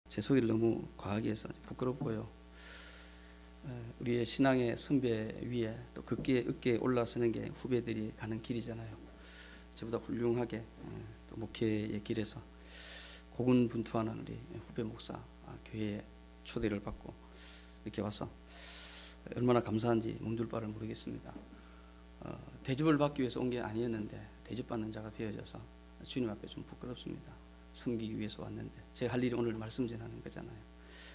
제 소개를 너무 과하게 해서 부끄럽고요. 우리의 신앙의 선배 위에 또 어깨에 올라서는 게 후배들이 가는 길이잖아요. 저보다 훌륭하게 또 목회의 길에서 고군분투하는 우리 후배 목사 교회에 초대를 받고 이렇게 와서 얼마나 감사한지 몸둘 바를 모르겠습니다. 대접을 받기 위해서 온 게 아니었는데 대접받는 자가 되어져서 주님 앞에 좀 부끄럽습니다. 섬기기 위해서 왔는데 제가 할 일이 오늘 말씀 전하는 거잖아요.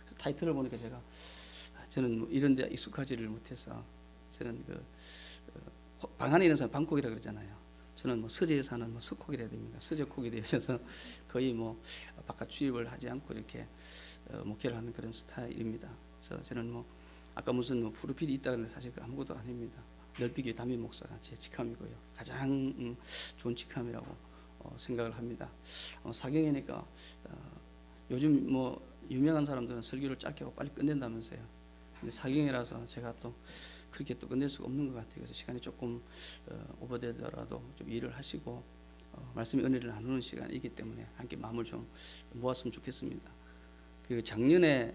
그래서 타이틀을 보니까 제가 저는 뭐 이런 데 익숙하지를 못해서 저는 방 안에 있는 사람 방콕이라 그러잖아요. 저는 뭐 서재에 사는 뭐 석콕이라 해야 됩니까? 서재콕이 되셔서 거의 뭐 바깥 출입을 하지 않고 이렇게 목회를 하는 그런 스타일입니다. 그래서 저는 뭐 아까 무슨 뭐 프로필이 있다 그러는데 사실 아무것도 아닙니다. 넓히교회 담임 목사가 제 직함이고요. 가장 좋은 직함이라고 생각을 합니다. 사경이니까 요즘 뭐 유명한 사람들은 설교를 짧게 하고 빨리 끝낸다면서요. 근데 사경이라서 제가 또 그렇게 또 끝낼 수가 없는 것 같아요. 그래서 시간이 조금 오버되더라도 좀 이해를 하시고 말씀의 은혜를 나누는 시간이기 때문에 함께 마음을 좀 모았으면 좋겠습니다. 그 작년에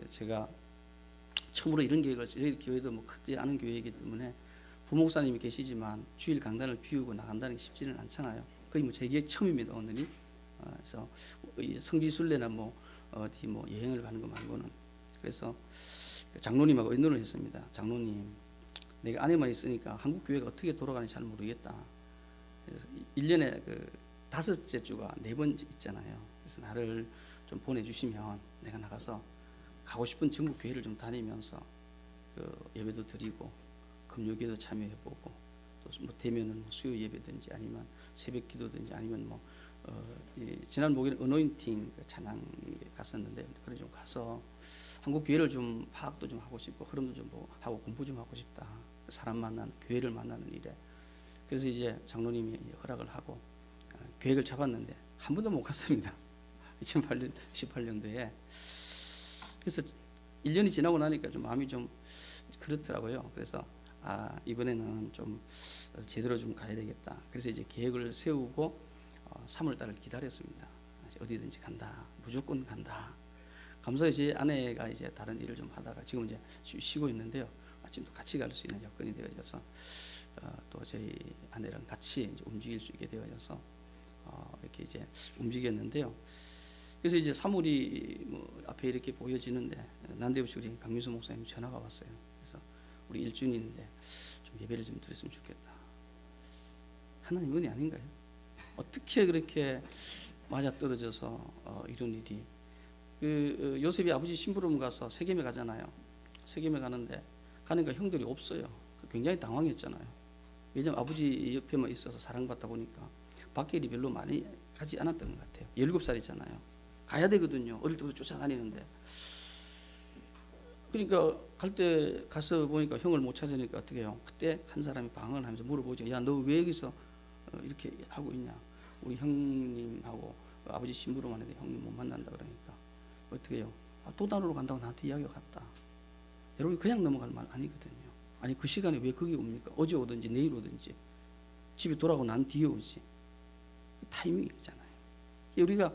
제가 처음으로 이런 계획을, 저희 교회도 뭐 크지 않은 교회이기 때문에 부목사님이 계시지만 주일 강단을 비우고 나간다는 게 쉽지는 않잖아요. 거의 뭐 제 계획 처음입니다, 오늘이. 그래서 성지순례나 뭐 어디 뭐 여행을 가는 거 말고는. 그래서 장로님하고 의논을 했습니다. 장로님, 내가 안에만 있으니까 한국 교회가 어떻게 돌아가는지 잘 모르겠다. 그래서 1년에 그 5째 주가 4번 있잖아요. 그래서 나를 좀 보내주시면 내가 나가서 가고 싶은 전국 교회를 좀 다니면서 그 예배도 드리고 금요기도 참여해보고 또 뭐 되면은 뭐 수요 예배든지 아니면 새벽 기도든지 아니면 뭐 지난 목요일 어노인팅 찬양 갔었는데 그래 좀 가서 한국 교회를 좀 파악도 좀 하고 싶고 흐름도 좀 보고 하고 공부 좀 하고 싶다. 사람 만나는 교회를 만나는 일에. 그래서 이제 장로님이 허락을 하고 계획을 잡았는데 한 번도 못 갔습니다. 2008년 18년도에. 그래서 1년이 지나고 나니까 좀 마음이 좀 그렇더라고요. 그래서 이번에는 좀 제대로 좀 가야 되겠다. 그래서 이제 계획을 세우고 3월 달을 기다렸습니다. 어디든지 간다. 무조건 간다. 감사히 제 아내가 이제 다른 일을 좀 하다가 지금 이제 쉬고 있는데요. 아침도 같이 갈 수 있는 여건이 되어져서 또 저희 아내랑 같이 이제 움직일 수 있게 되어져서 이렇게 이제 움직였는데요. 그래서 이제 3월이 뭐 앞에 이렇게 보여지는데 난데없이 우리 강민수 목사님 전화가 왔어요. 그래서 우리 일주일인데 좀 예배를 좀 드렸으면 좋겠다. 하나님 은혜 아닌가요? 어떻게 그렇게 맞아떨어져서 이런 일이. 요셉이 아버지 심부름 가서 세겜에 가잖아요. 세겜에 가는데 가니까 형들이 없어요. 굉장히 당황했잖아요. 왜냐면 아버지 옆에만 있어서 사랑받다 보니까 밖에 일이 별로 많이 가지 않았던 것 같아요. 17살이잖아요. 가야 되거든요. 어릴 때부터 쫓아다니는데. 그러니까 갈 때 가서 보니까 형을 못 찾으니까 어떻게 해요? 그때 한 사람이 방언을 하면서 물어보죠. 야, 너 왜 여기서 이렇게 하고 있냐? 우리 형님하고 아버지 심부름 하는데 형님 못 만난다 그러니까 어떻게 해요? 도단으로 간다고 나한테 이야기가 갔다. 여러분 그냥 넘어갈 말 아니거든요. 아니 그 시간에 왜 거기 옵니까? 어제 오든지 내일 오든지 집에 돌아오고 난 뒤에 오지. 타이밍이잖아요. 우리가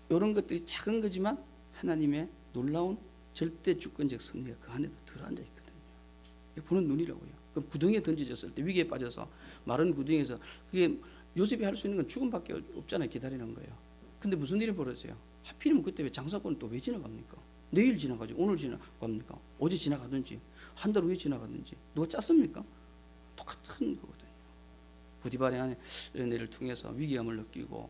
이런 것들이 작은 거지만 하나님의 놀라운 절대 주권적 섭리가 그 안에도 들어앉아 있거든요. 보는 눈이라고요. 그 구덩이에 던져졌을 때 위기에 빠져서 마른 구덩이에서 그게 요셉이 할 수 있는 건 죽음밖에 없잖아요. 기다리는 거예요. 근데 무슨 일이 벌어져요? 하필이면 그때 왜 장사권을 또 왜 지나갑니까? 내일 지나가지 오늘 지나갑니까? 어제 지나가든지 한 달 후에 지나가든지 누가 짰습니까? 똑같은 거거든요. 부디바의 은혜를 통해서 위기감을 느끼고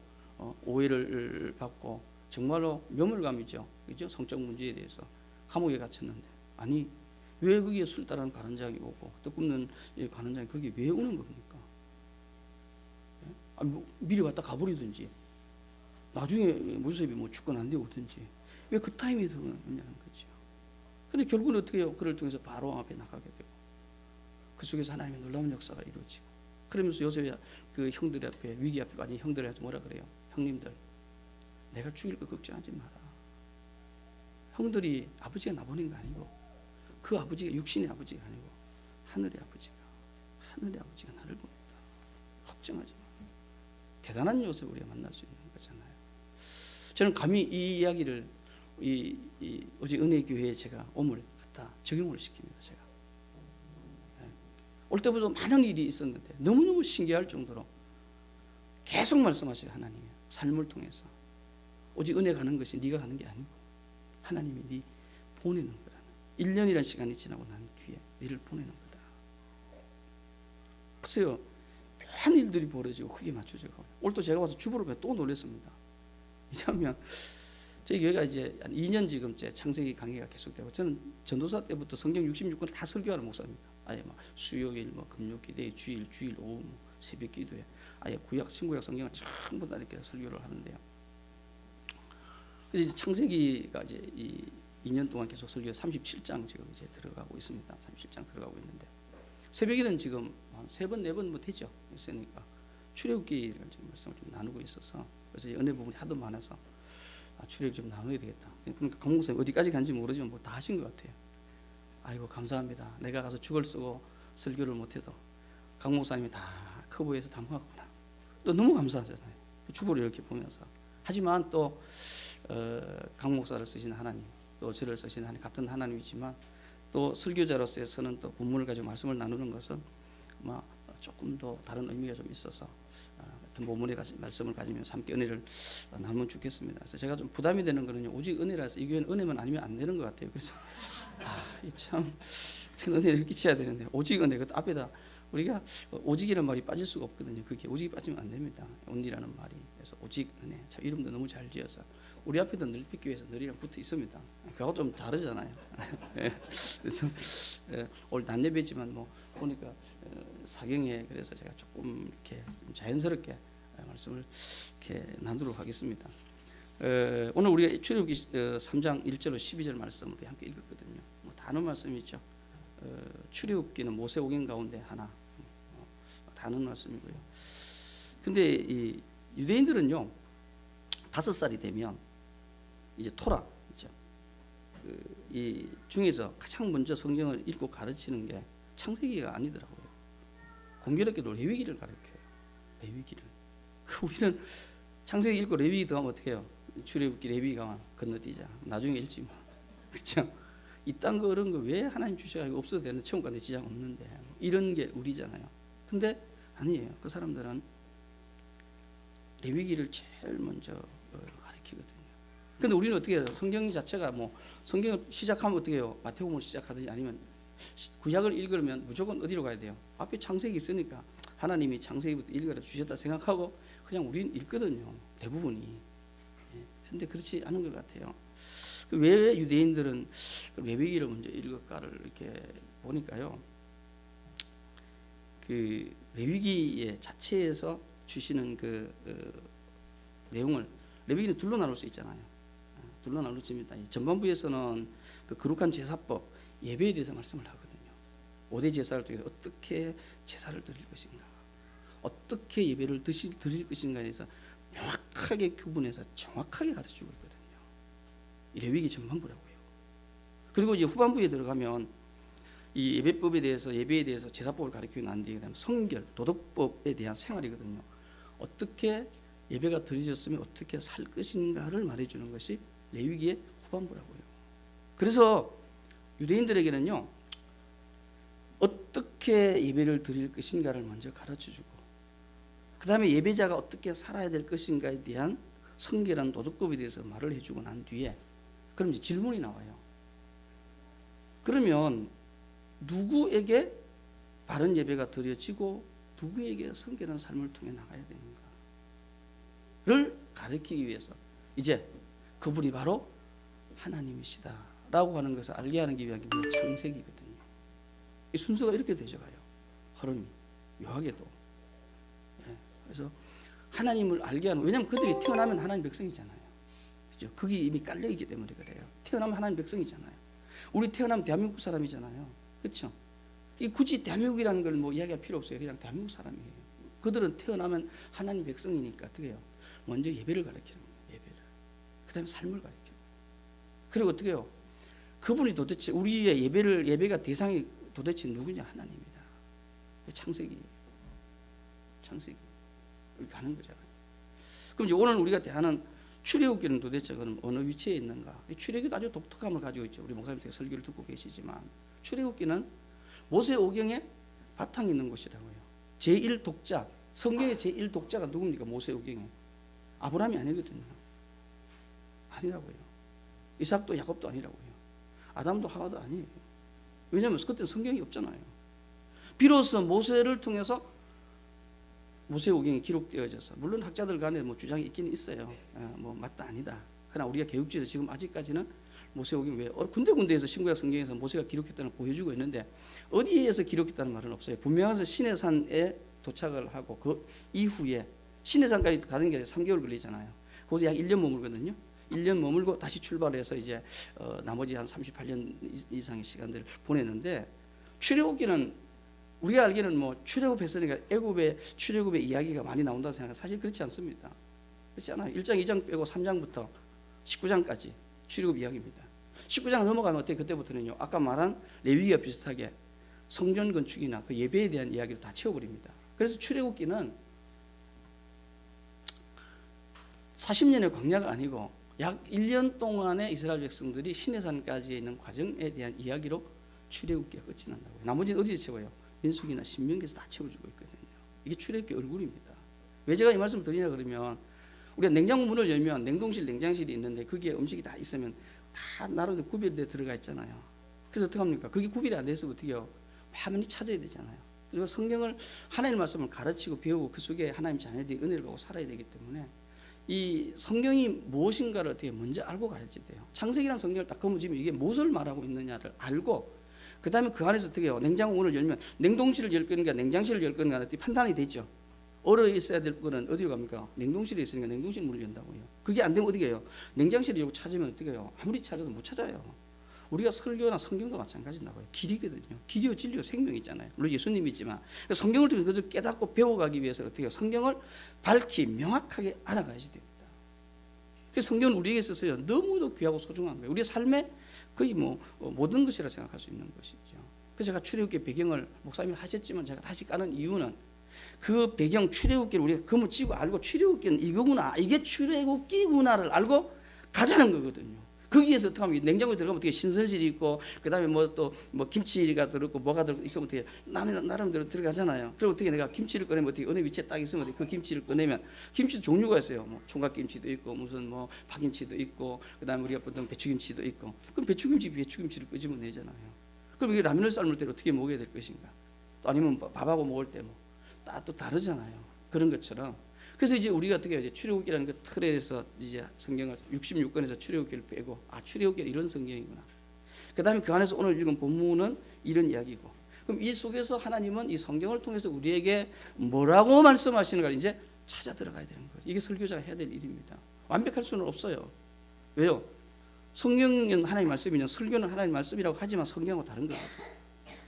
오해를 받고 정말로 명월감이죠. 그죠? 성적 문제에 대해서 감옥에 갇혔는데 아니 왜 거기에 술 따르는 가는장이 오고 또 굽는 가는장이 거기 왜 오는 겁니까? 아니, 뭐 미리 왔다 가버리든지 나중에 모세비 뭐 주권 안 되고 오든지 왜 그 타임에 들어오냐는 거죠. 근데 결국은 어떻게 해요? 그를 통해서 바로 앞에 나가게 되고 그 속에서 하나님의 놀라운 역사가 이루어지고 그러면서 요셉이 그 형들 앞에 위기 앞에 많이 형들한테 뭐라 그래요? 형님들 내가 죽일 거 걱정하지 마라. 형들이 아버지가 나보낸 거 아니고 그 아버지가 육신의 아버지가 아니고 하늘의 아버지가 나를 보냈다. 걱정하지 마. 대단한 요셉을 우리가 만날 수 있는 거잖아요. 저는 감히 이 이야기를 어제 은혜교회에 제가 오늘 갖다 적용을 시킵니다. 제가 올 때부터 많은 일이 있었는데 너무너무 신기할 정도로 계속 말씀하셔요. 하나님이 삶을 통해서 오직 은혜 가는 것이 네가 가는 게 아니고 하나님이 네 보내는 거라는, 1년이라는 시간이 지나고 난 뒤에 네를 보내는 거다. 글쎄요, 묘한 일들이 벌어지고 크게 맞춰지고, 오늘도 제가 와서 주보를 또 놀랐습니다. 왜냐하면 저희 교회가 이제 한 2년 지금째 창세기 강의가 계속되고, 저는 전도사 때부터 성경 66권을 다 설교하는 목사입니다. 아예 막 수요일, 금요기도회, 주일 오후, 새벽기도회, 아예 구약, 신구약 성경을 전부 다 이렇게 설교를 하는데요. 그래서 이제 창세기가 이제 이 2년 동안 계속 설교 37장 지금 이제 들어가고 있습니다. 37장 들어가고 있는데, 새벽에는 지금 한 3번, 4번 뭐 되죠. 있으니까 출애굽기를 지금 말씀을 좀 나누고 있어서, 그래서 은혜 부분이 하도 많아서 출애굽기 좀 나눠야 되겠다. 그러니까 강 목사님 어디까지 간지 모르지만 뭐 다 하신 것 같아요. 아이고 감사합니다. 내가 가서 죽을 쓰고 설교를 못해도 강 목사님이 다 커버해서 담았구나. 또 너무 감사하잖아요. 주보를 이렇게 보면서. 하지만 또 강 목사를 쓰신 하나님, 또 저를 쓰신 하나님, 같은 하나님이지만 또 설교자로서는 또 본문을 가지고 말씀을 나누는 것은 아마 조금 더 다른 의미가 좀 있어서 같은 본문의 말씀을 가지면서 함께 은혜를 나누면 좋겠습니다. 그래서 제가 좀 부담이 되는 거는요, 오직 은혜라서 이 교회는 은혜만 아니면 안 되는 것 같아요. 그래서 참 은혜를 끼쳐야 되는데, 오직 은혜, 그 앞에다 우리가 오직이라는 말이 빠질 수가 없거든요. 그게 오직이 빠지면 안 됩니다. 온리라는 말이. 그래서 오직 은혜, 참 이름도 너무 잘 지어서 우리 앞에도 늘 빚기 위해서 늘이랑 붙어 있습니다. 그하고 좀 다르잖아요. 그래서 오늘 낮 예배지만 뭐 보니까 사경에, 그래서 제가 조금 이렇게 좀 자연스럽게 말씀을 이렇게 나누도록 하겠습니다. 오늘 우리가 출애굽기 3장 1절로 12절 말씀을 함께 읽었거든요. 뭐 단어 말씀이죠. 출애굽기는 모세오경 가운데 하나, 단어 말씀이고요. 근데 이 유대인들은요, 5살이 되면 이제 토라, 그렇죠? 이 중에서 가장 먼저 성경을 읽고 가르치는 게 창세기가 아니더라고요. 공교롭게도 레위기를 가르쳐요. 레위기를. 우리는 창세기 읽고 레위기 더하면 어떻게 해요? 출애굽기 레위기가 건너뛰자. 나중에 읽지 뭐. 그렇죠? 이딴 거 그런 거 왜 하나님 주셔가지고 없어도 되는, 천국 가는 지장 없는데, 이런 게 우리잖아요. 근데 아니에요. 그 사람들은 레위기를 제일 먼저 가르치거든요. 근데 우리는 어떻게 해요? 성경 자체가 뭐 성경을 시작하면 어떻게 해요? 마태복음을 시작하든지 아니면 구약을 읽으면 무조건 어디로 가야 돼요? 앞에 창세기 있으니까 하나님이 창세기부터 읽어라 주셨다 생각하고 그냥 우리는 읽거든요. 대부분이. 근데 그렇지 않은 것 같아요. 왜 유대인들은 레위기를 먼저 읽을까를 이렇게 보니까요, 그 레위기의 자체에서 주시는 그 내용을, 레위기는 둘로 나눌 수 있잖아요. 둘로 나눌 수 있습니다. 전반부에서는 그 거룩한 제사법, 예배에 대해서 말씀을 하거든요. 5대 제사를 통해서 어떻게 제사를 드릴 것인가, 어떻게 예배를 드릴 것인가에 대해서 명확하게 구분해서 정확하게 가르치고 있거든요. 이 레위기 전반부라고요. 그리고 이제 후반부에 들어가면 이 예배법에 대해서, 예배에 대해서 제사법을 가르치고 난 뒤에 그다음 성결, 도덕법에 대한 생활이거든요. 어떻게 예배가 드려졌으면 어떻게 살 것인가를 말해주는 것이 레위기의 후반부라고요. 그래서 유대인들에게는요, 어떻게 예배를 드릴 것인가를 먼저 가르쳐주고, 그 다음에 예배자가 어떻게 살아야 될 것인가에 대한 성결한 도덕법에 대해서 말을 해주고 난 뒤에 그럼 이제 질문이 나와요. 그러면 누구에게 바른 예배가 드려지고 누구에게 성결한 삶을 통해 나가야 되는가를 가르치기 위해서 이제 그분이 바로 하나님이시다라고 하는 것을 알게 하기 위한 게 창세기거든요. 이 순서가 이렇게 되져가요. 흐름이 묘하게도. 그래서 하나님을 알게 하는, 왜냐하면 그들이 태어나면 하나님 백성이잖아요. 그죠? 거기 이미 깔려 있기 때문에 그래요. 태어나면 하나님 백성이잖아요. 우리 태어나면 대한민국 사람이잖아요. 그렇죠? 이 굳이 대한민국이라는 걸 뭐 이야기할 필요 없어요. 그냥 대한민국 사람이에요. 그들은 태어나면 하나님 백성이니까 어떻게 해요? 먼저 예배를 가르치는 거예요. 예배를. 그다음에 삶을 가르치고. 그리고 어떻게 해요? 그분이 도대체 우리의 예배가 대상이 도대체 누구냐? 하나님이다. 창세기. 이렇게 하는 거잖아요. 그럼 이제 오늘 우리가 대하는 출애굽기는 도대체 그럼 어느 위치에 있는가? 출애굽기도 아주 독특함을 가지고 있죠. 우리 목사님들 설교를 듣고 계시지만 출애굽기는 모세오경에 바탕이 있는 곳이라고요. 제1독자, 성경의 제1독자가 누굽니까? 모세오경에 아브라함이 아니거든요. 아니라고요. 이삭도 야곱도 아니라고요. 아담도 하와도 아니에요. 왜냐하면 그때는 성경이 없잖아요. 비로소 모세를 통해서 모세오경이 기록되어져서, 물론 학자들 간에 뭐 주장이 있기는 있어요. 뭐 맞다 아니다. 그러나 우리가 개혁주에서 지금 아직까지는 모세오경 왜 군데군데에서 신구약 성경에서 모세가 기록했다는 걸 보여주고 있는데 어디에서 기록했다는 말은 없어요. 분명해서 시내산에 도착을 하고 그 이후에 시내산까지 가는 게 3개월 걸리잖아요. 거기서 약 1년 머물거든요. 1년 머물고 다시 출발해서 이제 나머지 한 38년 이상의 시간들을 보냈는데, 출애굽기는 우리가 알기는 뭐 출애굽했으니까 애굽의 출애굽의 이야기가 많이 나온다고 생각하면 사실 그렇지 않습니다. 그렇지 않아요. 1장 2장 빼고 3장부터 19장까지 출애굽 이야기입니다. 19장 넘어가면 어떻게 그때부터는요, 아까 말한 레위기와 비슷하게 성전 건축이나 그 예배에 대한 이야기를 다 채워버립니다. 그래서 출애굽기는 40년의 광야가 아니고 약 1년 동안의 이스라엘 백성들이 시내산까지 있는 과정에 대한 이야기로 출애굽기가 끝이 난다고요. 나머지는 어디서 채워요? 민수기나 신명기에서 다 채워주고 있거든요. 이게 출애굽기 얼굴입니다. 왜 제가 이 말씀을 드리냐 그러면, 우리가 냉장고 문을 열면 냉동실, 냉장실이 있는데 거기에 음식이 다 있으면 다 나름대로 구별되어 들어가 있잖아요. 그래서 어떻게 합니까? 그게 구별이 안 돼서 어떻게 해요? 화면이 찾아야 되잖아요. 그리고 성경을, 하나님의 말씀을 가르치고 배우고 그 속에 하나님 자녀들이 은혜를 받고 살아야 되기 때문에 이 성경이 무엇인가를 어떻게 먼저 알고 가야지 돼요. 창세기라는 성경을 딱 거머쥐면 이게 무엇을 말하고 있느냐를 알고, 그 다음에 그 안에서 어떻게 해요? 냉장고 문을 열면 냉동실을 열 건가 냉장실을 열 건가 어떻게 판단이 되죠. 얼어 있어야 될 거는 어디로 갑니까? 냉동실에 있으니까 냉동실 문을 연다고요. 그게 안 되면 어떻게 해요? 냉장실을 열고 찾으면 어떻게 해요? 아무리 찾아도 못 찾아요. 우리가 설교나 성경도 마찬가지라고요. 길이거든요. 길이요 진리요 생명이 있잖아요. 물론 예수님이지만 성경을 통해서 그것을 깨닫고 배워가기 위해서 어떻게 해요? 성경을 밝히 명확하게 알아가야지 됩니다. 그래서 성경은 우리에게 있어서요 너무도 귀하고 소중한 거예요. 우리의 삶의 거의 뭐 모든 것이라 생각할 수 있는 것이죠. 그래서 제가 출애굽기 배경을 목사님이 하셨지만 제가 다시 까는 이유는, 그 배경 출애굽기를 우리가 검을 쥐고 알고 출애굽기는 이거구나, 이게 출애굽기구나를 알고 가자는 거거든요. 거기에서 어떻게 하면 냉장고에 들어가면 어떻게 신선실이 있고, 그 다음에 뭐 또 뭐 김치가 들었고 뭐가 들어 있으면 어떻게 나름대로 들어가잖아요. 그리고 어떻게 내가 김치를 꺼내면 어떻게 어느 위치에 딱 있으면 어떻게 그 김치를 꺼내면 김치 종류가 있어요. 뭐 총각김치도 있고 무슨 뭐 파김치도 있고, 그 다음에 우리가 보통 배추김치도 있고. 그럼 배추김치를 끄집어 내잖아요. 그럼 이게 라면을 삶을 때 어떻게 먹어야 될 것인가? 또 아니면 밥하고 먹을 때 뭐 또 다르잖아요. 그런 것처럼. 그래서 이제 우리가 어떻게 해요? 출애굽기라는 그 틀에서 이제 성경을 66권에서 출애굽기를 빼고, 출애굽기는 이런 성경이구나. 그 다음에 그 안에서 오늘 읽은 본문은 이런 이야기고. 그럼 이 속에서 하나님은 이 성경을 통해서 우리에게 뭐라고 말씀하시는가 이제 찾아 들어가야 되는 거예요. 이게 설교자가 해야 될 일입니다. 완벽할 수는 없어요. 왜요? 성경은 하나님의 말씀이냐, 설교는 하나님의 말씀이라고 하지만 성경하고 다른 거거든요.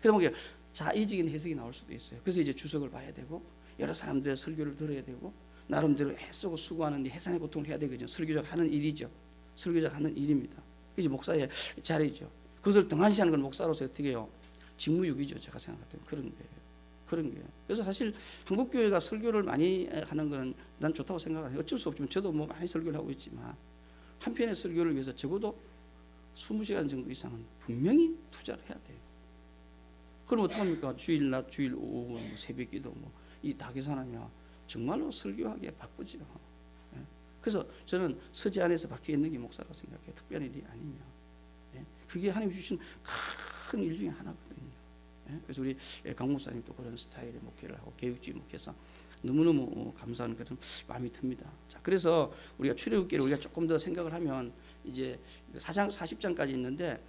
그러다 보니까 자의적인 해석이 나올 수도 있어요. 그래서 이제 주석을 봐야 되고, 여러 사람들의 설교를 들어야 되고, 나름대로 애쓰고 수고하는 해산의 고통을 해야 되거든요. 설교자가 하는 일이죠. 설교자가 하는 일입니다. 그게 목사의 자리죠. 그것을 등한시하는 건 목사로서 어떻게 해요? 직무유기죠. 제가 생각할 때 그런 거예요. 그래서 사실 한국 교회가 설교를 많이 하는 건 난 좋다고 생각해요. 어쩔 수 없지만 저도 뭐 많이 설교를 하고 있지만 한편의 설교를 위해서 적어도 20시간 정도 이상은 분명히 투자를 해야 돼요. 그럼 어떡합니까? 주일 낮, 주일 오후, 뭐 새벽기도 이 다 계산하면 정말로 설교하기에 바쁘죠. 그래서 저는 서재 안에서 박혀 있는 게 목사라고 생각해요. 특별한 일이 아니면. 그게 하나님 주신 큰 일 중에 하나거든요. 그래서 우리 강 목사님도 그런 스타일의 목회를 하고 개혁주의 목회에서 너무너무 감사한 그런 마음이 듭니다. 자, 그래서 우리가 출애굽기를 우리가 조금 더 생각을 하면 이제 4장 40장까지 있는데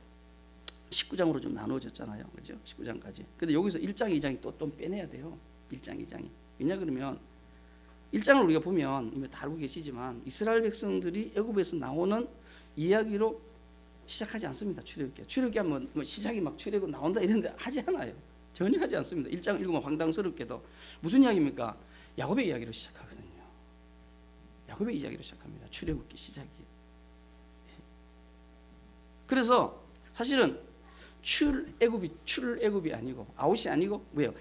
19장으로 좀 나눠졌잖아요. 그죠? 19장까지. 근데 여기서 1장, 2장이 또 빼내야 돼요. 1장, 2장이. 왜냐 그러면 1장을 우리가 보면 이미 다 알고 계시지만 이스라엘 백성들이 애굽에서 나오는 이야기로 시작하지 않습니다. 출애굽기 하면 뭐 시작이 막 출애굽 나온다 이런데 하지 않아요. 전혀 하지 않습니다. 1장 읽으면 황당스럽게도 무슨 이야기입니까? 야곱의 이야기로 시작하거든요. 야곱의 이야기로 시작합니다. 출애굽기 시작이. 그래서 사실은 출애굽이 아니고 아웃이 아니고 뭐예요?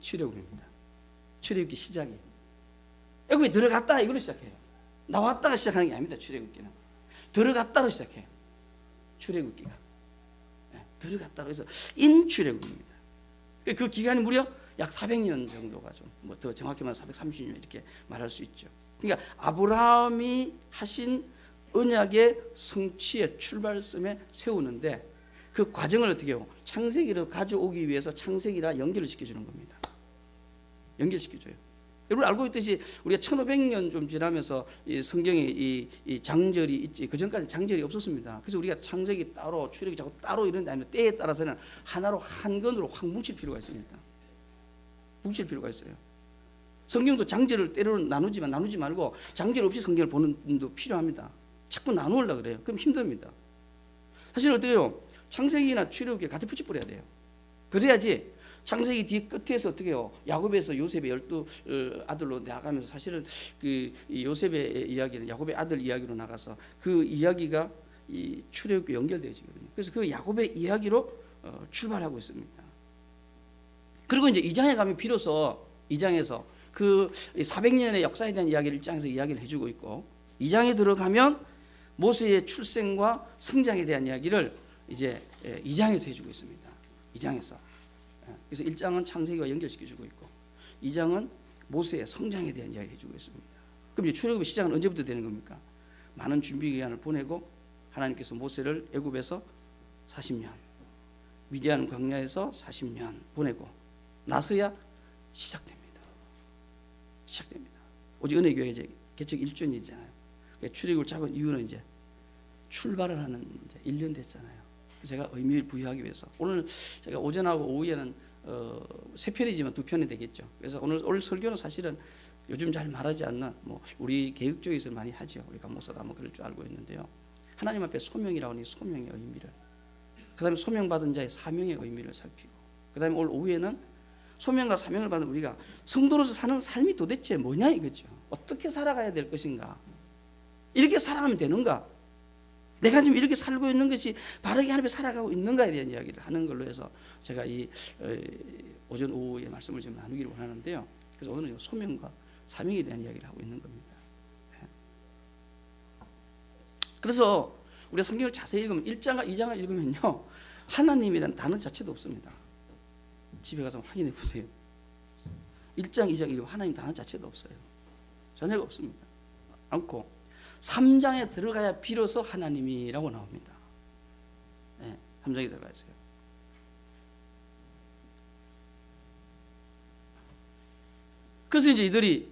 출애굽입니다. 출애굽기 시작이. 애굽에 들어갔다 이걸로 시작해요. 나왔다가 시작하는 게 아닙니다. 출애굽기는 들어갔다로 시작해요. 출애굽기가 들어갔다로 해서 인출애굽입니다. 그 기간이 무려 약 400년 정도가 좀 뭐 더 정확히 말하면 430년 이렇게 말할 수 있죠. 그러니까 아브라함이 하신 언약의 성취의 출발점에 세우는데 그 과정을 어떻게 해요? 창세기로 가져오기 위해서 창세기라 연결을 시켜주는 겁니다. 연결시켜줘요. 여러분 알고 있듯이 우리가 1500년 좀 지나면서 이 성경에 이 장절이 있지, 그 전까지는 장절이 없었습니다. 그래서 우리가 창세기 따로 출애굽기 자꾸 따로 이런 데 아니면 때에 따라서는 하나로 한 건으로 확 뭉칠 필요가 있습니다. 뭉칠 필요가 있어요. 성경도 장절을 때로는 나누지 말고 장절 없이 성경을 보는 분도 필요합니다. 자꾸 나누려고 그래요. 그럼 힘듭니다. 사실 어때요? 창세기나 출애굽기 같이 붙여버려야 돼요. 그래야지 창세기 뒤 끝에서 어떻게 해요? 야곱에서 요셉의 12 아들로 나가면서 사실은 그 요셉의 이야기는 야곱의 아들 이야기로 나가서 그 이야기가 이 출애굽기 연결되어지거든요. 그래서 그 야곱의 이야기로 출발하고 있습니다. 그리고 이제 2장에 가면 비로소 2장에서 그 400년의 역사에 대한 이야기를 1장에서 이야기를 해주고 있고 2장에 들어가면 모세의 출생과 성장에 대한 이야기를 이제 2장에서 해주고 있습니다. 2장에서. 그래서 1장은 창세기와 연결시켜주고 있고 2장은 모세의 성장에 대한 이야기를 해주고 있습니다. 그럼 이제 출애굽의 시작은 언제부터 되는 겁니까? 많은 준비 기간을 보내고 하나님께서 모세를 애굽에서 40년, 미디안 광야에서 40년 보내고 나서야 시작됩니다. 오직 은혜교회 이제 개척 1주년이잖아요. 출애굽을 잡은 이유는 이제 출발을 하는 이제 1년 됐잖아요. 제가 의미를 부여하기 위해서 오늘 제가 오전하고 오후에는 세 편이지만 두 편이 되겠죠. 그래서 오늘 설교는 사실은 요즘 잘 말하지 않나 뭐 우리 개혁 쪽에서 많이 하죠. 우리 감목사도 아마 그럴 줄 알고 있는데요. 하나님 앞에 소명이라고 하니 소명의 의미를, 그다음에 소명받은 자의 사명의 의미를 살피고, 그다음에 오늘 오후에는 소명과 사명을 받은 우리가 성도로서 사는 삶이 도대체 뭐냐 이거죠. 어떻게 살아가야 될 것인가? 이렇게 살아가면 되는가? 내가 지금 이렇게 살고 있는 것이 바르게 하나님께 살아가고 있는가에 대한 이야기를 하는 걸로 해서 제가 이 오전 오후의 말씀을 좀 나누기를 원하는데요. 그래서 오늘은 소명과 사명에 대한 이야기를 하고 있는 겁니다. 그래서 우리가 성경을 자세히 읽으면 1장과 2장을 읽으면요, 하나님이라는 단어 자체도 없습니다. 집에 가서 확인해 보세요. 1장, 2장 읽으면 하나님 단어 자체도 없어요. 전혀 없습니다. 않고 3장에 들어가야 비로소 하나님이라고 나옵니다. 3장에 들어가 있어요. 그래서 이제 이들이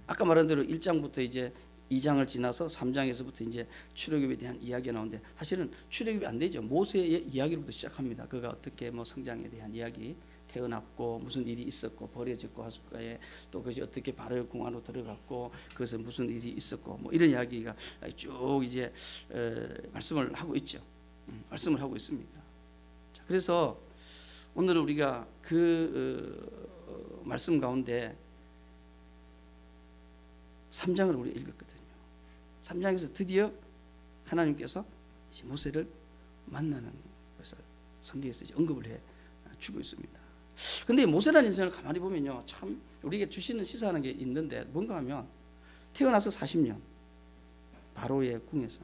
아까 말한 대로 1장부터 이제 2장을 지나서 3장에서부터 이제 출애굽에 대한 이야기가 나오는데 사실은 출애굽이 안 되죠. 모세의 이야기로부터 시작합니다. 그가 어떻게 뭐 성장에 대한 이야기, 태어났고 무슨 일이 있었고 버려졌고 하숫가에 또 그것이 어떻게 바로의 궁안으로 들어갔고 그것에 무슨 일이 있었고 뭐 이런 이야기가 쭉 이제 말씀을 하고 있죠. 말씀을 하고 있습니다. 자, 그래서 오늘 우리가 그 말씀 가운데 3장을 우리 읽었거든요. 3장에서 드디어 하나님께서 이제 모세를 만나는 것을 성경에서 이제 언급을 해 주고 있습니다. 근데 모세라는 인생을 가만히 보면요, 참 우리에게 주시는 시사하는 게 있는데 뭔가 하면 태어나서 40년 바로의 궁에서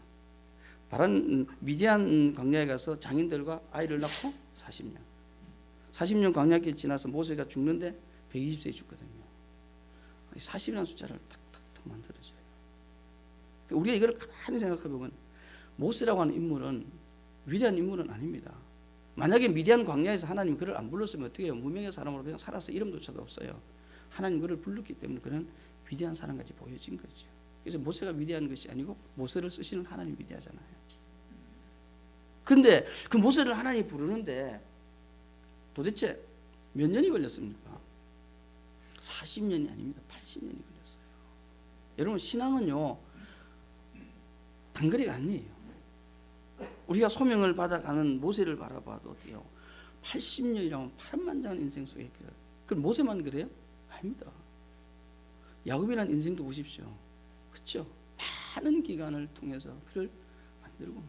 미디안 광야에 가서 장인들과 아이를 낳고 40년 광야길 지나서 모세가 죽는데 120세에 죽거든요. 40이라는 숫자를 탁탁탁 만들어져요. 우리가 이걸 가만히 생각해 보면 모세라고 하는 인물은 위대한 인물은 아닙니다. 만약에 미디안 광야에서 하나님이 그를 안 불렀으면 어떻게 해요? 무명의 사람으로 그냥 살아서 이름조차도 없어요. 하나님 그를 불렀기 때문에 그는 위대한 사람같이 보여진 거죠. 그래서 모세가 위대한 것이 아니고 모세를 쓰시는 하나님이 위대하잖아요. 근데 그 모세를 하나님이 부르는데 도대체 몇 년이 걸렸습니까? 40년이 아닙니다. 80년이 걸렸어요. 여러분 신앙은요 단거리가 아니에요. 우리가 소명을 받아가는 모세를 바라봐도 어때요? 80년이라면 파란만장한 인생 속에 그럼 모세만 그래요? 아닙니다. 야곱이라는 인생도 보십시오. 그렇죠? 많은 기간을 통해서 그를 만들고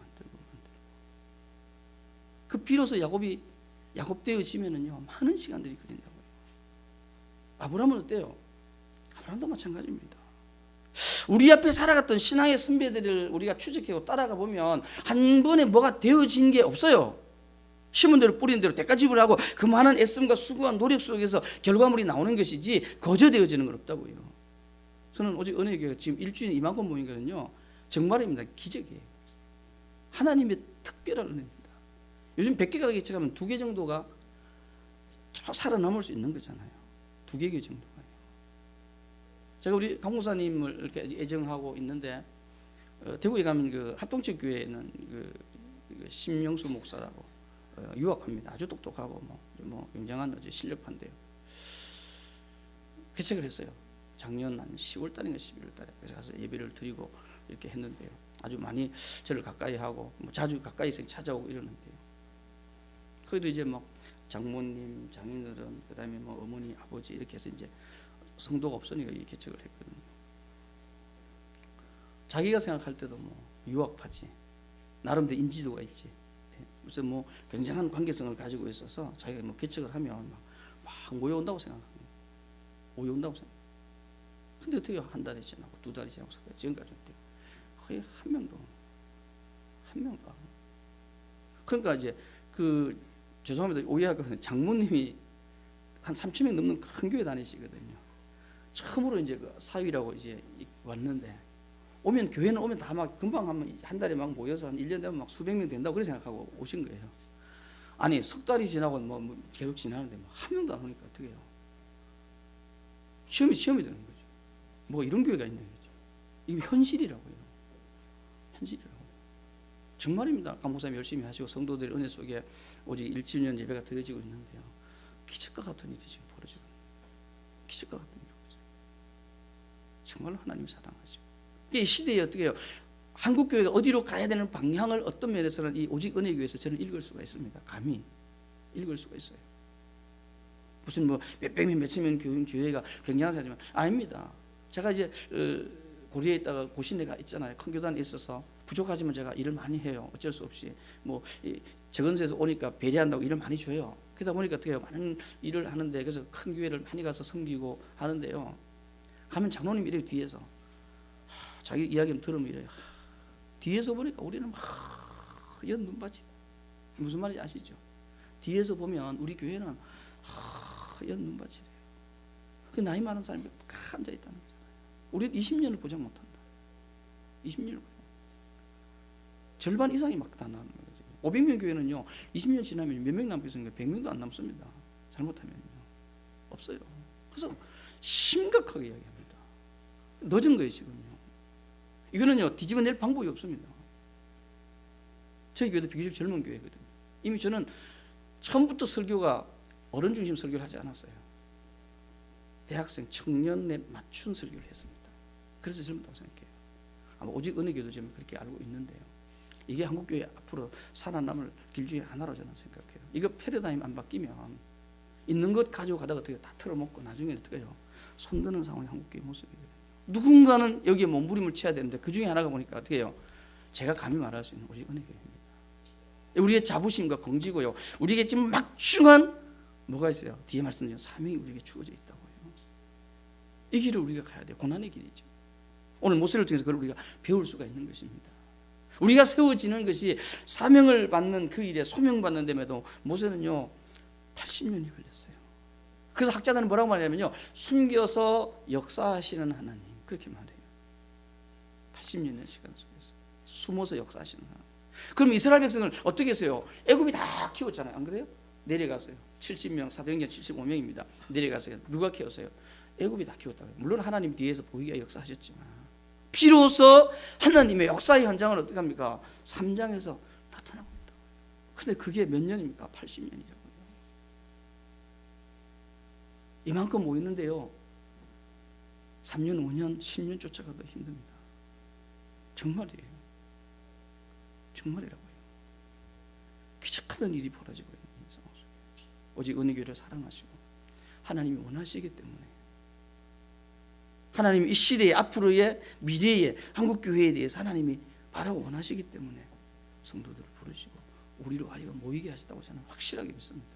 그 비로소 야곱이 야곱 되어지면은요 많은 시간들이 걸린다고요. 아브라함은 어때요? 아브라함도 마찬가지입니다. 우리 앞에 살아갔던 신앙의 선배들을 우리가 추적하고 따라가 보면 한 번에 뭐가 되어진 게 없어요. 심은 대로 뿌린 대로 대가 지불하고 그 많은 애씀과 수고와 노력 속에서 결과물이 나오는 것이지 거저되어지는 건 없다고요. 저는 오직 은혜교회가 지금 일주일에 이만큼 모이거든요. 정말입니다. 기적이에요. 하나님의 특별한 은혜입니다. 요즘 100개가 예측하면 2개 정도가 살아남을 수 있는 거잖아요. 2개 정도가요. 제가 우리 강목사님을 이렇게 애정하고 있는데 대구에 가면 그 합동적 교회에는 그 심영수 목사라고 유학합니다. 아주 똑똑하고 뭐 굉장한 실력파인데요. 개척을 했어요. 작년 한 10월 달인가 11월 달에 그래서 가서 예배를 드리고 이렇게 했는데요. 아주 많이 저를 가까이 하고 자주 가까이서 찾아오고 이러는데요. 거기도 이제 막 장모님, 장인어른, 그다음에 뭐 어머니, 아버지 이렇게 해서 이제 성도가 없으니까 이 개척을 했거든요. 자기가 생각할 때도 뭐 유학파지, 나름대로 인지도가 있지. 그래서 뭐 굉장한 관계성을 가지고 있어서 자기가 뭐 개척을 하면 막 모여온다고 생각합니다. 모여온다고 생각. 근데 어떻게 한 달이 지나고 2달이 지나고 지금까지 거의 한 명도. 그러니까 이제 그 죄송합니다. 오해하거든요. 장모님이 한 3,000명 넘는 큰 교회 다니시거든요. 처음으로 이제 그 사위라고 이제 왔는데 오면 교회는 오면 다 막 금방 한 달에 막 모여서 한 1년 되면 막 수백 명 된다고 그렇게 생각하고 오신 거예요. 아니 석 달이 지나고 뭐 계속 지나는데 한 명도 안 오니까 어떻게 해요? 시험이 되는 거죠. 뭐 이런 교회가 있는 거죠. 이게 현실이라고요. 현실이라고. 정말입니다. 강목사님 열심히 하시고 성도들의 은혜 속에 오직 1주년 예배가 드려지고 있는데요. 기적과 같은 일이 지금 벌어지고 기적과 같은 일이 벌어지고 정말로 하나님이 사랑하시고 이 시대에 어떻게 해요? 한국교회가 어디로 가야 되는 방향을 어떤 면에서는 이 오직 은혜교회에서 저는 읽을 수가 있습니다. 감히 읽을 수가 있어요. 무슨 뭐 몇백 명 몇천 명 교회가 굉장한 사람이지만 아닙니다. 제가 이제 고려에 있다가 고신에 가 있잖아요. 큰 교단에 있어서 부족하지만 제가 일을 많이 해요. 어쩔 수 없이 뭐 저건세에서 오니까 배려한다고 일을 많이 줘요. 그러다 보니까 어떻게 해요? 많은 일을 하는데 그래서 큰 교회를 많이 가서 섬기고 하는데요. 가면 장로님이 이렇게 뒤에서 자기 이야기를 들으면 이래요. 뒤에서 보니까 우리는 막 연 눈밭이다. 무슨 말인지 아시죠? 뒤에서 보면 우리 교회는 연 눈밭이래요. 그 나이 많은 사람이 다 앉아 있다는 거잖아요. 우리는 20년을 보장 못한다. 20년을 절반 이상이 막 다 나는 거죠. 500명 교회는요 20년 지나면 몇 명 남겠습니까? 100명도 안 남습니다. 잘못하면요 없어요. 그래서 심각하게 이야기합니다. 늦은 거예요 지금요. 이거는요 뒤집어낼 방법이 없습니다. 저희 교회도 비교적 젊은 교회거든요. 이미 저는 처음부터 설교가 어른 중심 설교를 하지 않았어요. 대학생, 청년에 맞춘 설교를 했습니다. 그래서 젊다고 생각해요. 아마 오직 은혜교도 지금 그렇게 알고 있는데요. 이게 한국교회 앞으로 살아남을 길 중에 하나로 저는 생각해요. 이거 패러다임 안 바뀌면 있는 것 가지고 가다가 어떻게 다 털어먹고 나중에 어떻게 해요? 손드는 상황이 한국교회 모습이거든요. 누군가는 여기에 몸부림을 쳐야 되는데 그 중에 하나가 보니까 어떻게 해요? 제가 감히 말할 수 있는 오직 은혜교회입니다. 우리의 자부심과 긍지고요. 우리에게 지금 막중한 뭐가 있어요? 뒤에 말씀드린 사명이 우리에게 주어져 있다고요. 이 길을 우리가 가야 돼요. 고난의 길이죠. 오늘 모세를 통해서 그걸 우리가 배울 수가 있는 것입니다. 우리가 세워지는 것이 사명을 받는 그 일에 소명받는 데에도 모세는요 80년이 걸렸어요. 그래서 학자들은 뭐라고 말하냐면요 숨겨서 역사하시는 하나님 그렇게 말해요. 80년의 시간 속에서 숨어서 역사하시는 하나님. 그럼 이스라엘 백성을 어떻게 했어요? 애굽이 다 키웠잖아요. 안 그래요? 내려가서요. 70명, 사도행전 75명입니다. 내려가서요. 누가 키웠어요? 애굽이 다 키웠다고요. 물론 하나님 뒤에서 보이게 역사하셨지만 비로소 하나님의 역사의 현장을 어떻게 합니까? 3장에서 나타나고 있다고요. 근데 그게 몇 년입니까? 80년이라고요. 이만큼 모이는데요 3년, 5년, 10년 쫓아가도 힘듭니다. 정말이에요. 정말이라고요. 기적하던 일이 벌어지고 있는 상황 속에 오직 은혜교회를 사랑하시고 하나님이 원하시기 때문에 하나님이 이 시대의 앞으로의 미래의 한국교회에 대해서 하나님이 바라고 원하시기 때문에 성도들을 부르시고 우리로 하여금 모이게 하셨다고 저는 확실하게 믿습니다.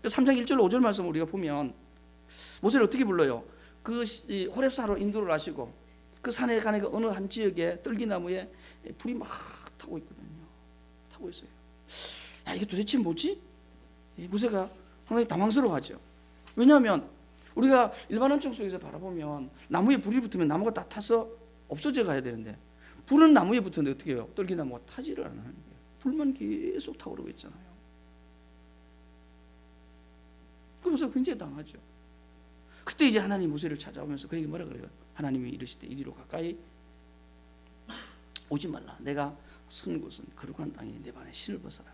3장 1절 5절 말씀 우리가 보면 모세를 어떻게 불러요? 그 호렙산으로 인도를 하시고 그 산에 가니까 어느 한 지역에 떨기나무에 불이 막 타고 있거든요. 타고 있어요. 야, 이게 도대체 뭐지? 모세가 상당히 당황스러워하죠. 왜냐하면 우리가 일반 원청 속에서 바라보면 나무에 불이 붙으면 나무가 다 타서 없어져 가야 되는데 불은 나무에 붙었는데 어떻게 해요? 떨기나무가 타지를 않는 거예요. 불만 계속 타오르고 있잖아요. 그래서 굉장히 당하죠. 그때 이제 하나님 모세를 찾아오면서 그에게 뭐라 그래요? 하나님이 이르시되 이리로 가까이 오지 말라. 내가 선 곳은 거룩한 땅이니 내 발에 신을 벗어라.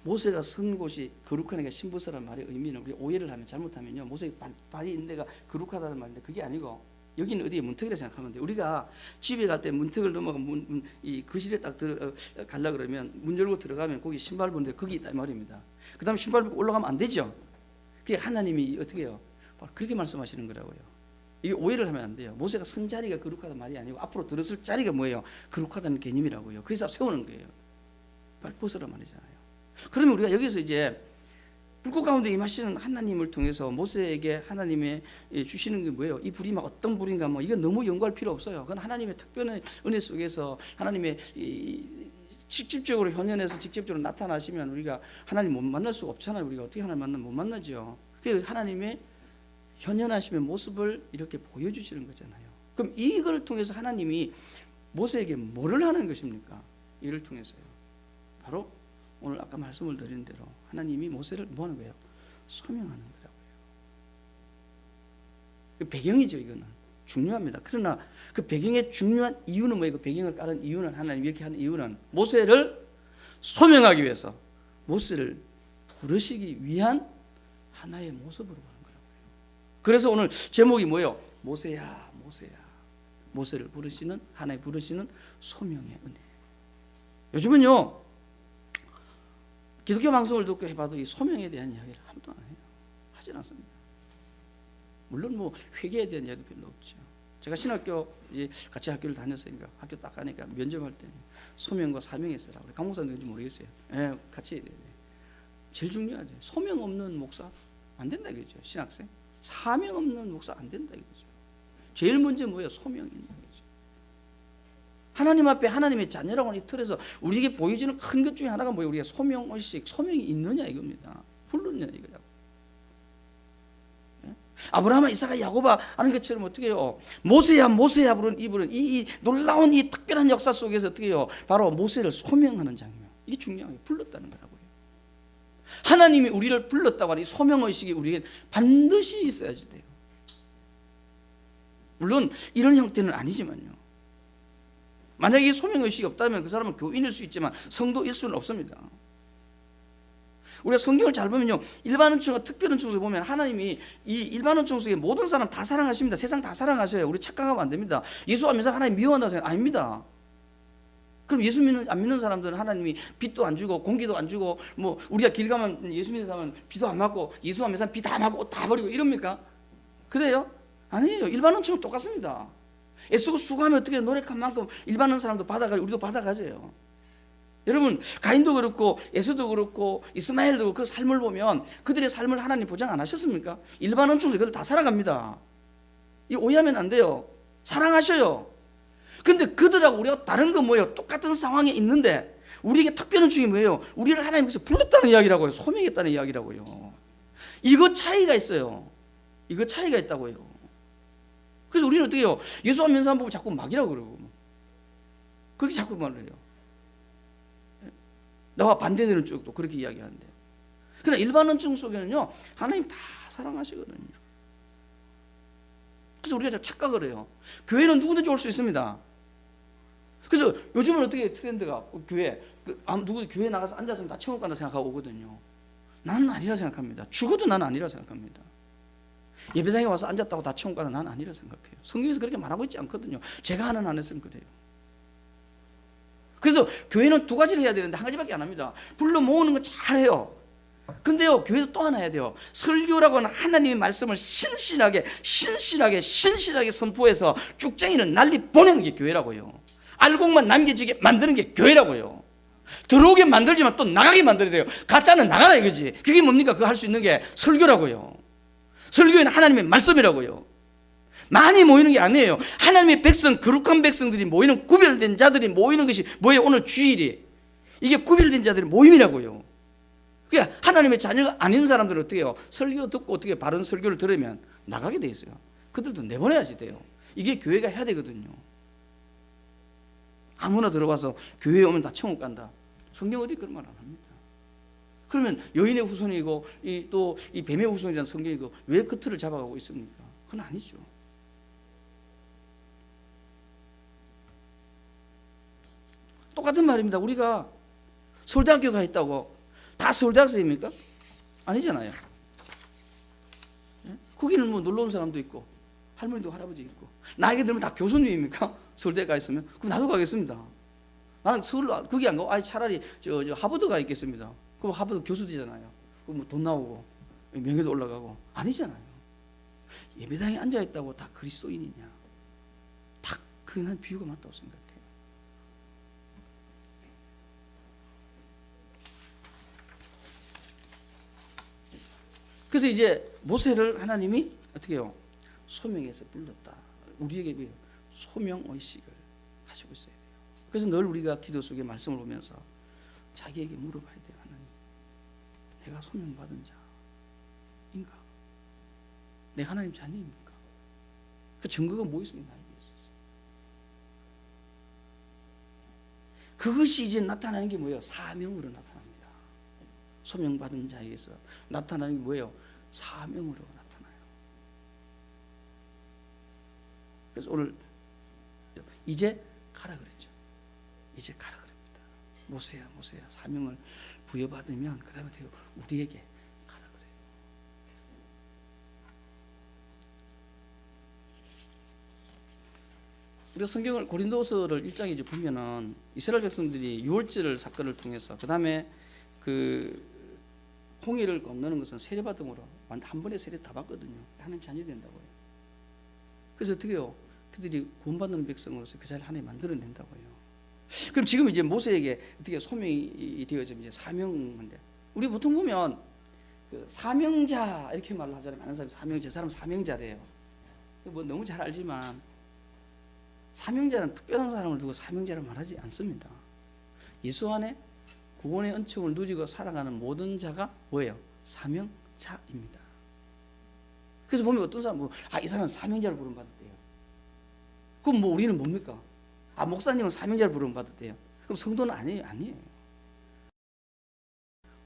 모세가 선 곳이 거룩하니까 신 벗어라는 말의 의미는 우리 오해를 하면 잘못하면요, 모세가 발이 있는 데가 거룩하다는 말인데 그게 아니고 여기는 어디에 문턱이라 생각하면 돼요. 우리가 집에 갈 때 문턱을 넘어가 이 거실에 딱 가려 그러면 문 열고 들어가면 거기 신발 보는데 거기 있다 말입니다. 그 다음에 신발 벗고 올라가면 안 되죠. 그게 하나님이 어떻게 해요? 바로 그렇게 말씀하시는 거라고요. 이게 오해를 하면 안 돼요. 모세가 선 자리가 거룩하다는 말이 아니고 앞으로 들었을 자리가 뭐예요? 거룩하다는 개념이라고요. 그래서 세우는 거예요. 발 벗으라 말이잖아요. 그러면 우리가 여기서 이제 불꽃 가운데 임하시는 하나님을 통해서 모세에게 하나님의 주시는 게 뭐예요? 이 불이 막 어떤 불인가 뭐 이건 너무 연구할 필요 없어요. 그건 하나님의 특별한 은혜 속에서 하나님의 직접적으로 현현해서 직접적으로 나타나시면 우리가 하나님 못 만날 수가 없잖아요. 우리가 어떻게 하나님 만나면 못 만나죠. 그래서 하나님의 현현하심의 모습을 이렇게 보여주시는 거잖아요. 그럼 이걸 통해서 하나님이 모세에게 뭐를 하는 것입니까? 이를 통해서요. 바로 오늘 아까 말씀을 드린 대로 하나님이 모세를 뭐 하는 거예요? 소명하는 거라고요. 그 배경이죠. 이거는 중요합니다. 그러나 그 배경의 중요한 이유는 뭐예요? 그 배경을 깔은 이유는 하나님 이렇게 하는 이유는 모세를 소명하기 위해서 모세를 부르시기 위한 하나의 모습으로 가는 거라고요. 그래서 오늘 제목이 뭐예요? 모세야 모세야. 모세를 부르시는 하나의 부르시는 소명의 은혜. 요즘은요 기독교 방송을 듣고 해봐도 이 소명에 대한 이야기를 아무도 안 해요. 하진 않습니다. 물론 뭐 회개에 대한 이야기도 별로 없죠. 제가 신학교 이제 같이 학교를 다녔으니까 학교 딱 가니까 면접할 때 소명과 사명이 있으라고 그래. 강목사님인지 모르겠어요. 예, 같이 제일 중요하죠. 소명 없는 목사 안 된다 이거죠. 신학생 사명 없는 목사 안 된다 이거죠. 제일 먼저 뭐예요? 소명이 있는 거죠. 하나님 앞에 하나님의 자녀라고 하는 이 틀에서 우리에게 보여지는 큰 것 중에 하나가 뭐예요? 우리가 소명의식, 소명이 있느냐 이겁니다. 부르느냐 이거죠. 아브라함, 이삭아, 야곱아 하는 것처럼 어떻게 해요? 모세야 모세야 부른 이분은 이 놀라운 이 특별한 역사 속에서 어떻게 해요? 바로 모세를 소명하는 장면. 이게 중요해요. 불렀다는 거라고요. 하나님이 우리를 불렀다고 하는 이 소명의식이 우리에게 반드시 있어야지 돼요. 물론 이런 형태는 아니지만요. 만약에 이 소명의식이 없다면 그 사람은 교인일 수 있지만 성도일 수는 없습니다. 우리가 성경을 잘 보면요, 일반원층과 특별원층에서 보면 하나님이 이 일반원층 속에 모든 사람 다 사랑하십니다. 세상 다 사랑하셔요. 우리 착각하면 안 됩니다. 예수 안 믿는 사람 하나님 미워한다고 생각 아닙니다. 그럼 예수 안 믿는 사람들은 하나님이 빛도 안 주고 공기도 안 주고 뭐 우리가 길 가면 예수 믿는 사람은 비도 안 맞고 예수 안 믿는 사람 비 다 맞고 옷 다 버리고 이럽니까? 그래요? 아니에요. 일반원층은 똑같습니다. 애쓰고 수고하면 어떻게 노력한 만큼 일반은 사람도 받아가지고 우리도 받아가져요. 여러분 가인도 그렇고 에서도 그렇고 이스마엘도 그렇고 그 삶을 보면 그들의 삶을 하나님 보장 안 하셨습니까? 일반 원충들 그들 다 살아갑니다. 이 오해하면 안 돼요. 사랑하셔요. 근데 그들하고 우리가 다른 건 뭐예요? 똑같은 상황에 있는데 우리에게 특별한 중이 뭐예요? 우리를 하나님께서 불렀다는 이야기라고요. 소명했다는 이야기라고요. 이거 차이가 있어요. 이거 차이가 있다고요. 그래서 우리는 어떻게 해요? 예수 안 믿는 사람 보고 자꾸 막이라고 그러고 그렇게 자꾸 말을 해요. 나와 반대되는 쪽도 그렇게 이야기하는데, 그러나 일반원층 속에는요 하나님 다 사랑하시거든요. 그래서 우리가 좀 착각을 해요. 교회는 누구든지 올 수 있습니다. 그래서 요즘은 어떻게 트렌드가 교회 누구 교회 나가서 앉아서 다 천국 간다 생각하고 오거든요. 나는 아니라 생각합니다. 죽어도 나는 아니라 생각합니다. 예배당에 와서 앉았다고 다 천국 가는 나는 아니라 생각해요. 성경에서 그렇게 말하고 있지 않거든요. 제가 아는 안에서는 그래요. 그래서 교회는 두 가지를 해야 되는데 한 가지밖에 안 합니다. 불러 모으는 거 잘해요. 근데요 교회에서 또 하나 해야 돼요. 설교라고 하는 하나님의 말씀을 신실하게 선포해서 쭉쟁이는 난리 보내는 게 교회라고요. 알곡만 남겨지게 만드는 게 교회라고요. 들어오게 만들지만 또 나가게 만들어야 돼요. 가짜는 나가라 이거지. 그게 뭡니까? 그거 할 수 있는 게 설교라고요. 설교는 하나님의 말씀이라고요. 많이 모이는 게 아니에요. 하나님의 백성, 거룩한 백성들이 모이는, 구별된 자들이 모이는 것이 뭐예요? 오늘 주일이. 이게 구별된 자들의 모임이라고요. 그러니까 하나님의 자녀가 아닌 사람들은 어떻게 해요? 설교 듣고 어떻게 바른 설교를 들으면 나가게 돼 있어요. 그들도 내보내야지 돼요. 이게 교회가 해야 되거든요. 아무나 들어와서 교회에 오면 다 천국 간다. 성경 어디 그런 말 안 합니다. 그러면 여인의 후손이고 또 이 뱀의 후손이라는 성경이고 왜 그 틀을 잡아가고 있습니까? 그건 아니죠. 똑같은 말입니다. 우리가 서울대학교 가 있다고 다 서울대학생입니까? 아니잖아요. 거기는 뭐 놀러 온 사람도 있고 할머니도 할아버지 있고 나이가 들면 다 교수님입니까? 서울대 가 있으면 그럼 나도 가겠습니다. 나는 서울 거기 안 가고 차라리 저 하버드 가 있겠습니다. 그럼 하버드 교수 되잖아요. 그럼 뭐 돈 나오고 명예도 올라가고 아니잖아요. 예배당에 앉아 있다고 다 그리스도인이냐? 딱 그냥 비유가 맞다고 생각해요. 그래서 이제 모세를 하나님이 어떻게 해요? 소명해서 불렀다. 우리에게 소명 의식을 가지고 있어야 돼요. 그래서 늘 우리가 기도 속에 말씀을 보면서 자기에게 물어봐야 돼요. 하나님, 내가 소명받은 자인가? 내가 하나님 자녀입니까? 그 증거가 뭐 있습니까? 그것이 이제 나타나는 게 뭐예요? 사명으로 나타납니다. 소명받은 자에게서 나타나는 게 뭐예요? 사명으로 나타나요. 그래서 오늘 이제 가라 그랬죠. 이제 가라 그럽니다. 모세야 모세야 사명을 부여받으면 그 다음에 우리에게 가라 그래요. 우리가 성경을 고린도서를 1장에 이제 보면은 이스라엘 백성들이 유월절 사건을 통해서 그 다음에 그 홍해를 건너는 것은 세례받음으로 한 번에 세례 다 받거든요. 하나님 자녀 된다고요. 그래서 어떻게 해요? 그들이 구원받는 백성으로서 그 자리를 하나님 만들어낸다고요. 그럼 지금 이제 모세에게 어떻게 소명이 되어져 이제 사명인데 우리 보통 보면 그 사명자 이렇게 말을 하잖아요. 많은 사람이 사명, 제 사람 사명자래요. 뭐 너무 잘 알지만 사명자는 특별한 사람을 두고 사명자를 말하지 않습니다. 예수 안에 구원의 은총을 누리고 살아가는 모든 자가 뭐예요? 사명자입니다. 그래서 보면 어떤 사람은 이 사람은 사명자를 부름받았대요. 그럼 뭐 우리는 뭡니까? 목사님은 사명자를 부름받았대요. 그럼 성도는 아니에요.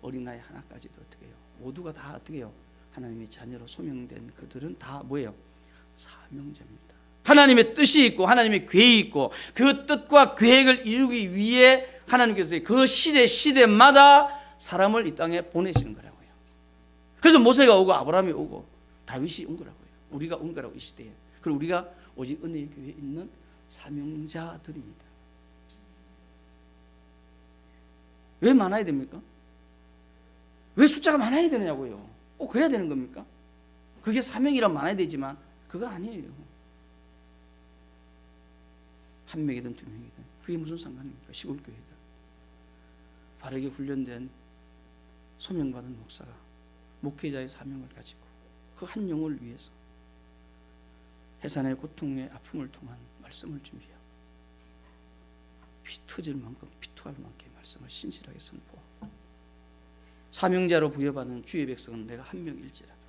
어린아이 하나까지도 어떻게 해요? 모두가 다 어떻게 해요? 하나님의 자녀로 소명된 그들은 다 뭐예요? 사명자입니다. 하나님의 뜻이 있고 하나님의 계획이 있고 그 뜻과 계획을 이루기 위해 하나님께서 그 시대마다 사람을 이 땅에 보내시는 거라고요. 그래서 모세가 오고 아브라함이 오고 다윗이 온 거라고요. 우리가 온 거라고 이 시대에. 그리고 우리가 오직 은혜의 교회에 있는 사명자들입니다. 왜 많아야 됩니까? 왜 숫자가 많아야 되느냐고요. 꼭 그래야 되는 겁니까? 그게 사명이란 많아야 되지만 그거 아니에요. 한 명이든 두 명이든 그게 무슨 상관입니까? 시골 교회든 바르게 훈련된 소명받은 목사가 목회자의 사명을 가지고 그 한 영혼을 위해서 해산의 고통의 아픔을 통한 말씀을 준비하고 피 터질 만큼 피토할 만큼의 말씀을 신실하게 선포하고 사명자로 부여받은 주의 백성은 내가 한 명일지라도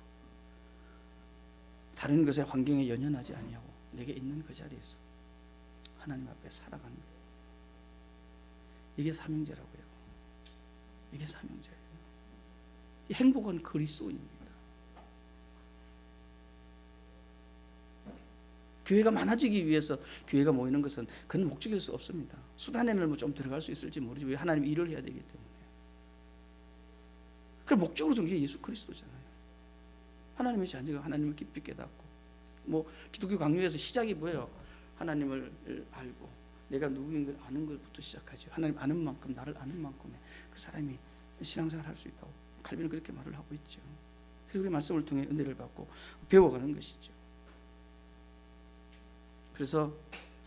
다른 것에 환경에 연연하지 아니하고 내게 있는 그 자리에서 하나님 앞에 살아가는 거예요. 이게 사명자라고요. 이게 사명자예요. 이 행복은 그리스도입니다. 교회가 많아지기 위해서 교회가 모이는 것은 그건 목적일 수 없습니다. 수단에는 뭐 좀 들어갈 수 있을지 모르지 왜 하나님 일을 해야 되기 때문에. 그 목적으로 준 게 예수 그리스도잖아요. 하나님의 자녀가 하나님을 깊이 깨닫고 뭐 기독교 강요에서 시작이 뭐예요? 하나님을 알고 내가 누구인 걸 아는 것부터 시작하죠. 하나님 아는 만큼 나를 아는 만큼의 그 사람이 신앙생활 할 수 있다고 칼빈은 그렇게 말을 하고 있죠. 그래서 우리 말씀을 통해 은혜를 받고 배워가는 것이죠. 그래서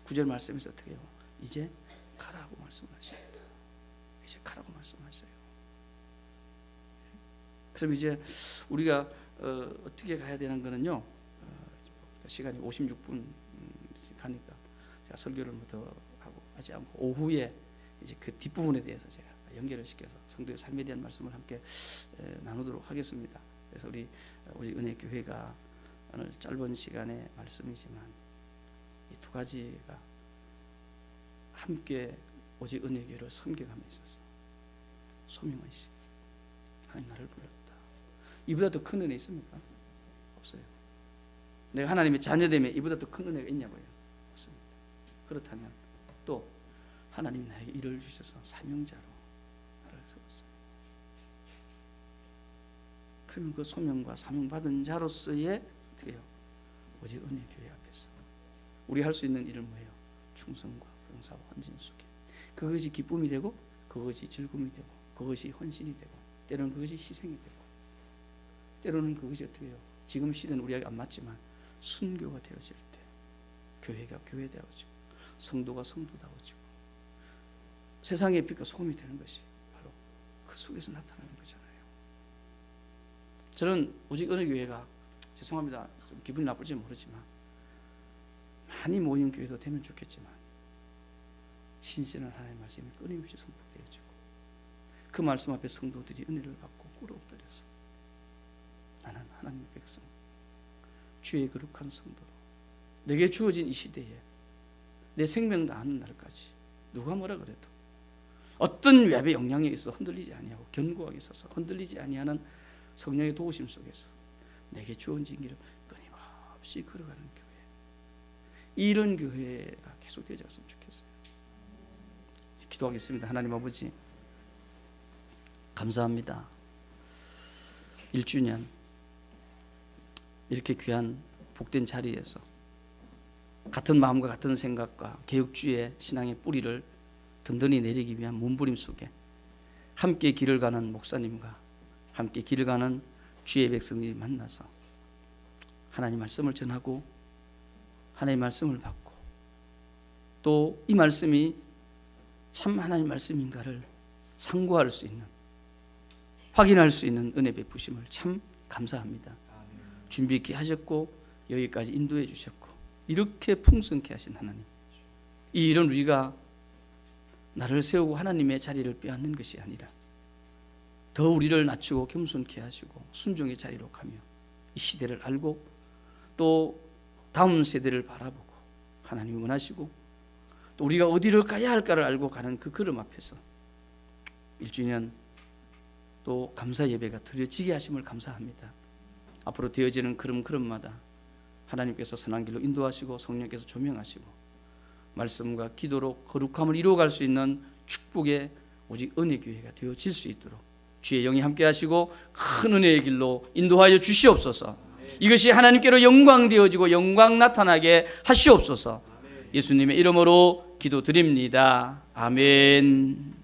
9절 말씀에서 어떻게 해요? 이제 가라고 말씀하십니다. 이제 가라고 말씀하셔요. 그럼 이제 우리가 어떻게 가야 되는 거는요. 시간이 56분 가니까 제가 설교를 뭐 더 하고 하지 않고 오후에 이제 그 뒷부분에 대해서 제가 연결을 시켜서 성도의 삶에 대한 말씀을 함께 나누도록 하겠습니다. 그래서 우리 은혜 교회가 오늘 짧은 시간의 말씀이지만 이 두 가지가 함께 오직 은혜 교회를 섬겨감에 있어서 소명의식. 하나님 나를 불렀다. 이보다 더 큰 은혜 있습니까? 없어요. 내가 하나님의 자녀됨에 이보다 더 큰 은혜가 있냐고요? 없습니다. 그렇다면 또 하나님 나에게 일을 주셔서 사명자로 나를 세웠어요. 그러면 그 소명과 사명 받은 자로서의 어떻게 해요? 오직 은혜 교회 앞에서 우리 할 수 있는 일은 뭐예요? 충성과 봉사와 헌신 속에 그것이 기쁨이 되고 그것이 즐거움이 되고 그것이 헌신이 되고 때로는 그것이 희생이 되고 때로는 그것이 어떻게 해요? 지금 시대는 우리에게 안 맞지만 순교가 되어질 때 교회가 교회되어지고 성도가 성도다워지고 세상의 빛과 소금이 되는 것이 바로 그 속에서 나타나는 거잖아요. 저는 오직 어느 교회가 죄송합니다. 좀 기분이 나쁠지 모르지만 많이 모인 교회도 되면 좋겠지만 신실한 하나님의 말씀이 끊임없이 선포되어지고 그 말씀 앞에 성도들이 은혜를 받고 꿇어 엎드려서 나는 하나님의 백성 주의 거룩한 성도로 내게 주어진 이 시대에 내 생명 다하는 날까지 누가 뭐라 그래도 어떤 외부의 영향에 있어 흔들리지 아니하고 견고하게 있어서 흔들리지 아니하는 성령의 도우심 속에서 내게 주어진 길을 끊임없이 걸어가는 교회, 이런 교회가 계속되어져 갔으면 좋겠어요. 기도하겠습니다. 하나님 아버지 감사합니다. 1주년 이렇게 귀한 복된 자리에서 같은 마음과 같은 생각과 개혁주의 신앙의 뿌리를 든든히 내리기 위한 몸부림 속에 함께 길을 가는 목사님과 함께 길을 가는 주의 백성들이 만나서 하나님 말씀을 전하고 하나님 말씀을 받고 또 이 말씀이 참 하나님 말씀인가를 상고할 수 있는 확인할 수 있는 은혜 베푸심을 참 감사합니다. 준비 있게 하셨고 여기까지 인도해 주셨고 이렇게 풍성케 하신 하나님, 이 일은 우리가 나를 세우고 하나님의 자리를 빼앗는 것이 아니라 더 우리를 낮추고 겸손케 하시고 순종의 자리로 가며 이 시대를 알고 또 다음 세대를 바라보고 하나님이 원하시고 또 우리가 어디를 가야 할까를 알고 가는 그 걸음 앞에서 1주년 또 감사 예배가 드려지게 하심을 감사합니다. 앞으로 되어지는 걸음걸음마다 하나님께서 선한 길로 인도하시고 성령께서 조명하시고 말씀과 기도로 거룩함을 이루어갈 수 있는 축복의 오직 은혜 교회가 되어질 수 있도록 주의 영이 함께 하시고 큰 은혜의 길로 인도하여 주시옵소서. 이것이 하나님께로 영광 되어지고 영광 나타나게 하시옵소서. 예수님의 이름으로 기도드립니다. 아멘.